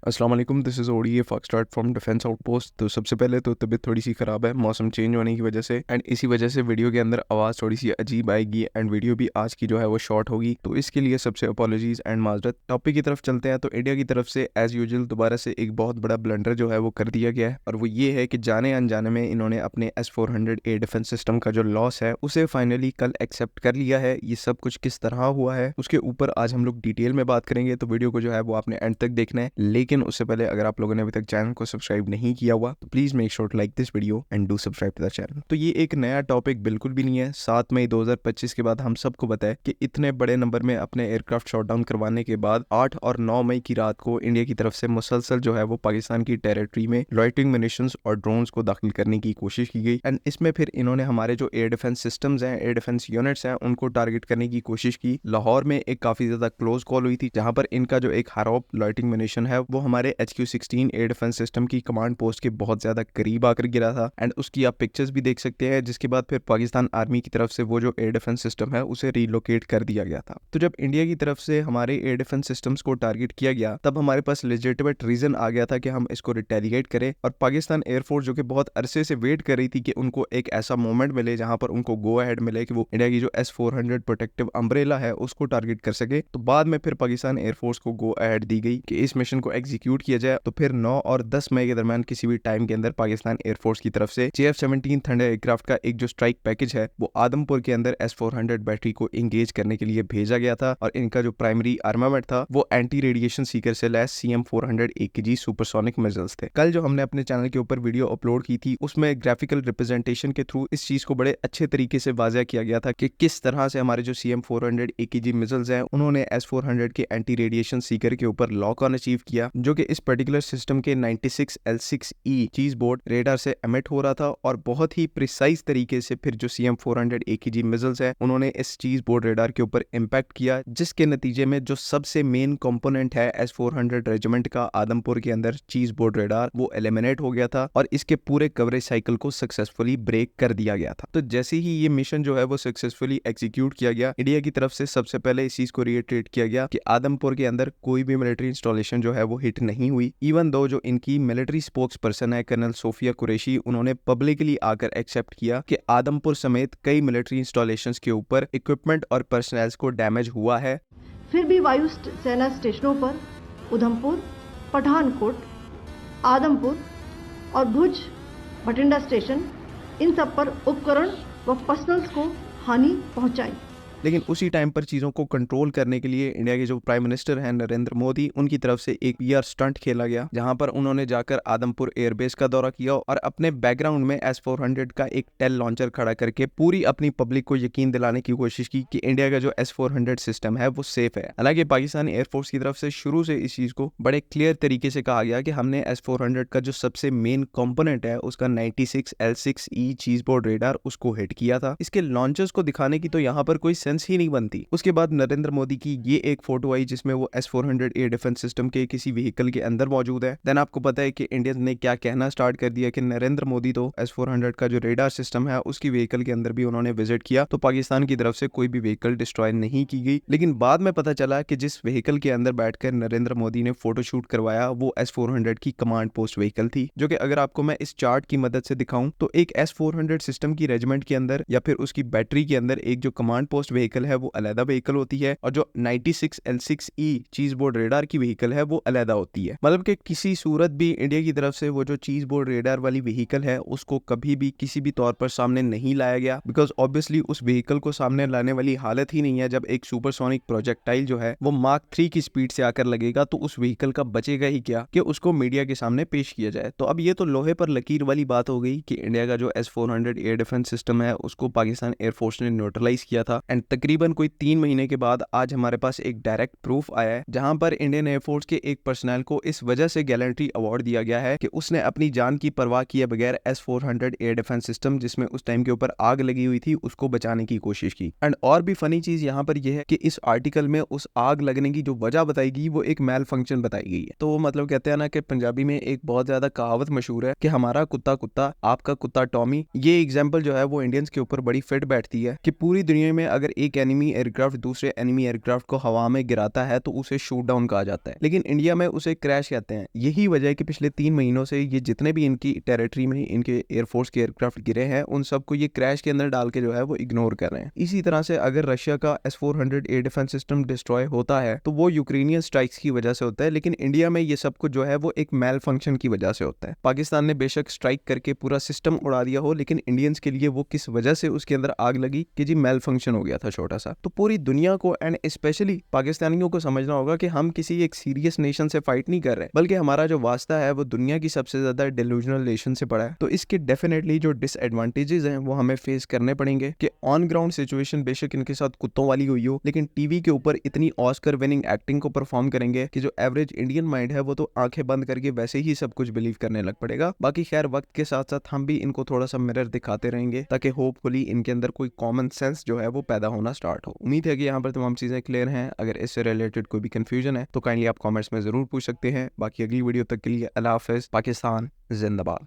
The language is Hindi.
अस्सलाम वालेकुम, this is ODA foxtrot from defence outpost. तो सबसे पहले तो तबीयत थोड़ी सी ख़राब है मौसम चेंज होने की वजह से, एंड इसी वजह से वीडियो के अंदर आवाज़ थोड़ी सी अजीब आएगी एंड वीडियो भी आज की जो है वो शॉर्ट होगी। तो इसके लिए सबसे अपॉलॉजीज़ एंड माजरत। टॉपिक की तरफ चलते हैं। तो इंडिया की तरफ से एज़ यूजुअल दोबारा से एक बहुत बड़ा ब्लंडर जो है वो कर दिया गया है, और वो ये है कि जाने अनजाने में इन्होंने अपने S-400 एयर डिफेंस सिस्टम का जो लॉस है उसे फाइनली कल एक्सेप्ट कर लिया है। ये सब कुछ किस तरह हुआ है उसके ऊपर आज हम लोग डिटेल में बात करेंगे, तो वीडियो को जो है वो आपने एंड तक देखना है। लेकिन उससे पहले अगर आप लोगों ने अभी तक चैनल को सब्सक्राइब नहीं किया हुआ तो please make sure to like this video and do subscribe to the channel. तो ये एक नया टॉपिक बिल्कुल भी नहीं है। 7 मई 2025 के बाद हम सबको पता है कि इतने बड़े नंबर में अपने एयरक्राफ्ट शॉट डाउन करवाने के बाद 8 और 9 मई की रात को इंडिया की तरफ से मुसलसल जो है वो पाकिस्तान की टेरिटरी में लॉइटिंग मिनिशंस और ड्रोन्स को दाखिल करने की कोशिश की गई, एंड इसमें फिर इन्होंने हमारे जो एयर डिफेंस सिस्टम्स हैं, एयर डिफेंस यूनिट्स हैं, उनको टारगेट करने की कोशिश की। लाहौर में एक काफी ज्यादा क्लोज कॉल हुई थी जहां पर इनका जो एक हारोप लॉइटिंग मिनिशन है वो हमारे HQ-16 एयर डिफेंस सिस्टम की कमांड पोस्ट के बहुत ज्यादा करीब आकर गिरा था, एंड उसकी आप पिक्चर्स भी देख सकते हैं। जिसके बाद फिर पाकिस्तान आर्मी की तरफ से वो जो एयर डिफेंस सिस्टम है उसे रिलोकेट कर दिया गया था। तो जब इंडिया की तरफ से हमारे एयर डिफेंस सिस्टम्स को टारगेट किया गया तब हमारे पास लेजिटिमेट रीजन आ गया था कि हम इसको रिटेलिएट करें, और पाकिस्तान एयरफोर्स जो कि बहुत अरसे से वेट कर रही थी कि उनको एक ऐसा मोमेंट मिले जहां पर उनको गो अहेड मिले कि वो इंडिया की जो S-400 प्रोटेक्टिव अम्ब्रेला है उसको टारगेट कर सके। तो बाद में फिर पाकिस्तान एयरफोर्स को गो अहेड दी गई कि इस मिशन को एग्जीक्यूट किया जाए। तो फिर 9 और 10 मई के दरमियान किसी भी टाइम के अंदर पाकिस्तान एयरफोर्स की तरफ से JF-17 थंडर एयरक्राफ्ट का एक जो स्ट्राइक पैकेज है वो आदमपुर के अंदर S-400 बैटरी को एंगेज करने के लिए भेजा गया था, और इनका जो प्राइमरी आर्मामेंट था वो एंटी रेडिएशन सीकर से lace CM-400 AKG supersonic missiles थे। कल जो हमने अपने चैनल के ऊपर वीडियो अपलोड की थी उसमें ग्राफिकल रिप्रेजेंटेशन के थ्रू इस चीज को बड़े अच्छे तरीके से वाज़ह किया गया था कि किस तरह से हमारे जो CM-400 AKG मिसाइल्स हैं उन्होंने S-400 के एंटी रेडिएशन सीकर के ऊपर लॉक ऑन अचीव किया, जो कि इस पर्टिकुलर सिस्टम के 96L6E चीज बोर्ड रेडार से एमिट हो रहा था, और बहुत ही प्रिसाइज तरीके से फिर जो CM-400 AKG मिसाइल्स है उन्होंने इस चीज बोर्ड रेडार के ऊपर इम्पैक्ट किया, जिसके नतीजे में जो सबसे मेन कंपोनेंट है S-400 रेजिमेंट का आदमपुर के अंदर चीज बोर्ड रेडार वो एलिमिनेट हो गया था, और इसके पूरे कवरेज साइकिल को सक्सेसफुली ब्रेक कर दिया गया था। तो जैसे ही ये मिशन जो है वो सक्सेसफुली एग्जीक्यूट किया गया, इंडिया की तरफ से सबसे पहले इस चीज को रिएट्रेट किया गया कि आदमपुर के अंदर कोई भी मिलिट्री इंस्टॉलेशन जो है वो हिट नहीं हुई। इवन दो जो इनकी मिलिट्री स्पोक्स पर्सन है कर्नल सोफिया कुरैशी, उन्होंने पब्लिकली आकर एक्सेप्ट किया कि आदमपुर समेत कई मिलिट्री इंस्टॉलेशंस के ऊपर इक्विपमेंट और पर्सनल्स को डैमेज हुआ है। फिर भी वायु सेना स्टेशनों पर उधमपुर, पठानकोट, आदमपुर और भुज भटिंडा स्टेशन, इन सब पर उपकरण व पर्सनल्स को हानि पहुंचाई। लेकिन उसी टाइम पर चीजों को कंट्रोल करने के लिए इंडिया के जो प्राइम मिनिस्टर हैं नरेंद्र मोदी, उनकी तरफ से एक PR स्टंट खेला गया जहां पर उन्होंने जाकर आदमपुर एयरबेस का दौरा किया और अपने बैकग्राउंड में S-400 का एक टेल लॉन्चर खड़ा करके पूरी अपनी पब्लिक को यकीन दिलाने की कोशिश की कि इंडिया का जो S-400 सिस्टम है वो सेफ है। हालांकि पाकिस्तानी एयरफोर्स की तरफ से शुरू से इस चीज को बड़े क्लियर तरीके से कहा गया कि हमने S-400 का जो सबसे मेन कंपोनेंट है उसका 96L6E चीज बोर्ड रेडार उसको हिट किया था। इसके लॉन्चर्स को दिखाने की तो यहाँ पर कोई सेंस ही नहीं बनती। उसके बाद नरेंद्र मोदी की ये एक फोटो आई जिसमें वो S-400 एयर डिफेंस सिस्टम के किसी व्हीकल के अंदर मौजूद है। देन आपको पता है कि इंडियंस ने क्या कहना स्टार्ट कर दिया कि नरेंद्र मोदी तो S-400 का जो रेडार सिस्टम है उसकी व्हीकल के अंदर भी उन्होंने विजिट किया, तो पाकिस्तान की तरफ से कोई भी व्हीकल डिस्ट्रॉय नहीं की गई। लेकिन बाद में पता चला कि जिस व्हीकल के अंदर बैठकर नरेंद्र मोदी ने फोटोशूट करवाया वो S-400 की कमांड पोस्ट व्हीकल थी, जो कि अगर आपको मैं इस चार्ट की मदद से दिखाऊं तो एक S-400 सिस्टम की रेजिमेंट के अंदर या फिर उसकी बैटरी के अंदर एक जो कमांड पोस्ट व्हीकल है वो अलग व्हीकल होती है, और जो 96L6E चीज बोर्ड रेडार की व्हीकल है वो अलग होती है। मतलब कि किसी सूरत भी इंडिया की तरफ से वो जो चीज बोर्ड रेडार वाली व्हीकल है उसको कभी भी किसी भी तौर पर सामने नहीं लाया गया, बिकॉज ऑब्वियसली उस व्हीकल को सामने लाने वाली हालत ही नहीं है। जब एक सुपरसोनिक प्रोजेक्टाइल जो है वो मार्क 3 की स्पीड से आकर लगेगा तो उस व्हीकल का बचेगा ही क्या कि उसको मीडिया के सामने पेश किया जाए। तो अब ये तो लोहे पर लकीर वाली बात हो गई कि इंडिया का जो S-400 एयर डिफेंस सिस्टम है उसको पाकिस्तान एयरफोर्स ने न्यूट्रलाइज किया था, एंड तकरीबन कोई 3 महीने के बाद आज हमारे पास एक डायरेक्ट प्रूफ आया है जहां पर इंडियन एयरफोर्स के एक पर्सनल को इस वजह से गैलेंट्री अवार्ड दिया गया है कि उसने अपनी जान की परवाह किए बगैर S-400 एयर डिफेंस सिस्टम जिसमें उस टाइम के ऊपर आग लगी हुई थी उसको बचाने की कोशिश की। एंड और भी फनी चीज यहाँ पर यह है कि इस आर्टिकल में उस आग लगने की जो वजह बताई गई वो एक मैल फंक्शन बताई गई है। तो मतलब कहते हैं ना कि पंजाबी में एक बहुत ज्यादा कहावत मशहूर है कि हमारा कुत्ता कुत्ता आपका कुत्ता टॉमी। ये एग्जाम्पल जो है वो इंडियंस के ऊपर बड़ी फिट बैठती है कि पूरी दुनिया में अगर एक एनिमी एयरक्राफ्ट दूसरे एनिमी एयरक्राफ्ट को हवा में गिराता है तो उसे शूट डाउन कहा जाता है, लेकिन इंडिया में उसे क्रैश कहते हैं। यही वजह है कि पिछले 3 महीनों से ये जितने भी इनकी टेरिटरी में इनके एयरफोर्स के एयरक्राफ्ट गिरे हैं उन सबको ये क्रैश के अंदर डाल के जो है वो इग्नोर कर रहे हैं। इसी तरह से अगर रशिया का S-400 air defence system destroy होता है तो वो यूक्रेनियन स्ट्राइक्स की वजह से होता है, लेकिन इंडिया में ये सब कुछ जो है वो एक मेल फंक्शन की वजह से होता है। पाकिस्तान ने बेशक स्ट्राइक करके पूरा सिस्टम उड़ा दिया हो, लेकिन इंडियंस के लिए वो किस वजह से उसके अंदर आग लगी कि जी मेल फंक्शन हो गया था छोटा सा। तो पूरी दुनिया को एंड स्पेशली पाकिस्तानियों को समझना होगा कि हम किसी एक सीरियस नेशन से फाइट नहीं कर रहे, बल्कि हमारा जो वास्ता है वो दुनिया की सबसे ज्यादा डेल्यूजनल नेशन से पड़ा है। तो इसके डेफिनेटली जो डिसएडवांटेजेस हैं वो हमें फेस करने पड़ेंगे कि ऑन ग्राउंड सिचुएशन बेशक इनके साथ कुत्तों वाली हुई हो, लेकिन टीवी के ऊपर इतनी ऑस्कर विनिंग एक्टिंग को परफॉर्म करेंगे कि जो एवरेज इंडियन माइंड है वो तो आंखें बंद करके वैसे ही सब कुछ बिलीव करने लग पड़ेगा। बाकी खैर वक्त के साथ साथ हम भी इनको थोड़ा सा मिरर दिखाते रहेंगे ताकि होपफुली इनके अंदर कोई कॉमन सेंस जो है वो पैदा होना स्टार्ट हो। उम्मीद है कि यहाँ पर तमाम चीजें क्लियर हैं। अगर इससे रिलेटेड कोई भी कंफ्यूजन है तो काइंडली आप कमेंट्स में जरूर पूछ सकते हैं। बाकी अगली वीडियो तक के लिए अल्लाह हाफिज। पाकिस्तान जिंदाबाद।